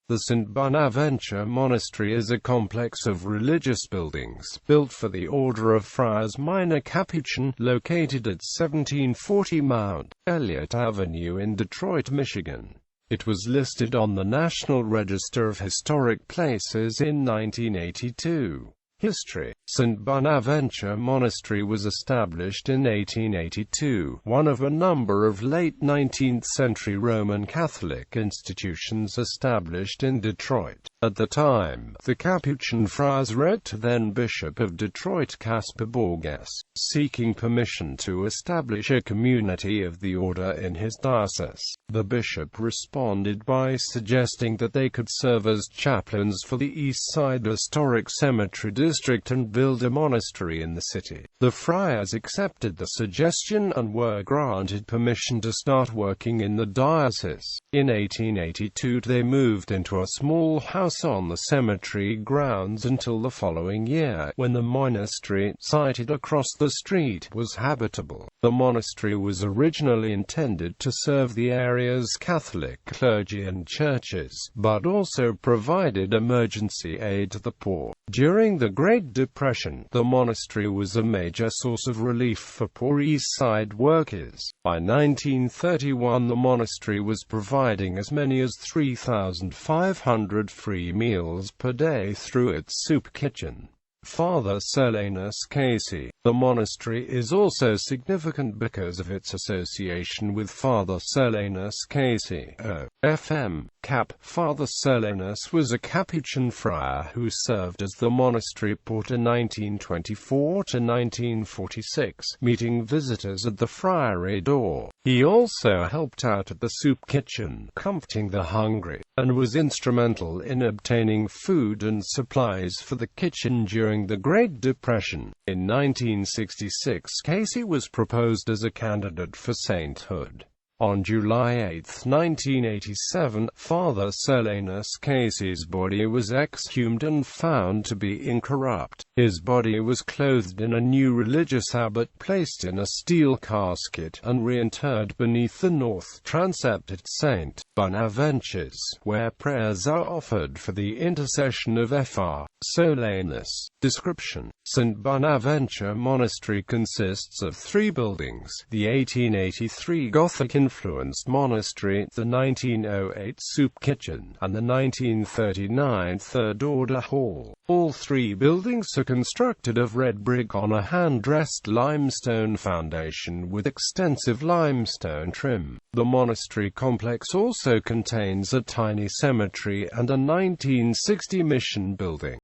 The St.Bonaventure Monastery is a complex of religious buildings, built for the Order of Friars Minor Capuchin, located at 1740 Mt.Elliott Avenue in Detroit, Michigan. It was listed on the National Register of Historic Places in 1982. History. St. Bonaventure Monastery was established in 1882, one of a number of late 19th-century Roman Catholic institutions established in Detroit. At the time, the Capuchin Friars wrote to then-Bishop of Detroit Caspar Borges, seeking permission to establish a community of the order in his diocese. The bishop responded by suggesting that they could serve as chaplains for the East Side Historic Cemetery District and build a monastery in the city. The friars accepted the suggestion and were granted permission to start working in the diocese. In 1882 they moved into a small house on the cemetery grounds until the following year, when the monastery, sited across the street, was habitable. The monastery was originally intended to serve the area's Catholic clergy and churches, but also provided emergency aid to the poor. During the Great Depression, the monastery was a major source of relief for poor East Side workers. By 1931 the monastery was providing as many as 3,500 free meals per day through its soup kitchen. Father Solanus Casey. The monastery is also significant because of its association with Father Solanus Casey, O.F.M. Cap. Father Solanus was a Capuchin friar who served as the monastery porter 1924 to 1946, meeting visitors at the friary door. He also helped out at the soup kitchen, comforting the hungry, and was instrumental in obtaining food and supplies for the kitchen during the Great Depression. In 1966, Casey was proposed as a candidate for sainthood. On July 8, 1987, Father Solanus Casey's body was exhumed and found to be incorrupt. His body was clothed in a new religious habit, placed in a steel casket, and reinterred beneath the north transept at St. Bonaventure's, where prayers are offered for the intercession of Fr. Solanus. Description. St. Bonaventure Monastery consists of 3 buildings: the 1883 Gothic-influenced monastery, the 1908 soup kitchen, and the 1939 Third Order Hall. All 3 buildings are constructed of red brick on a hand-dressed limestone foundation with extensive limestone trim. The monastery complex also contains a tiny cemetery and a 1960 mission building.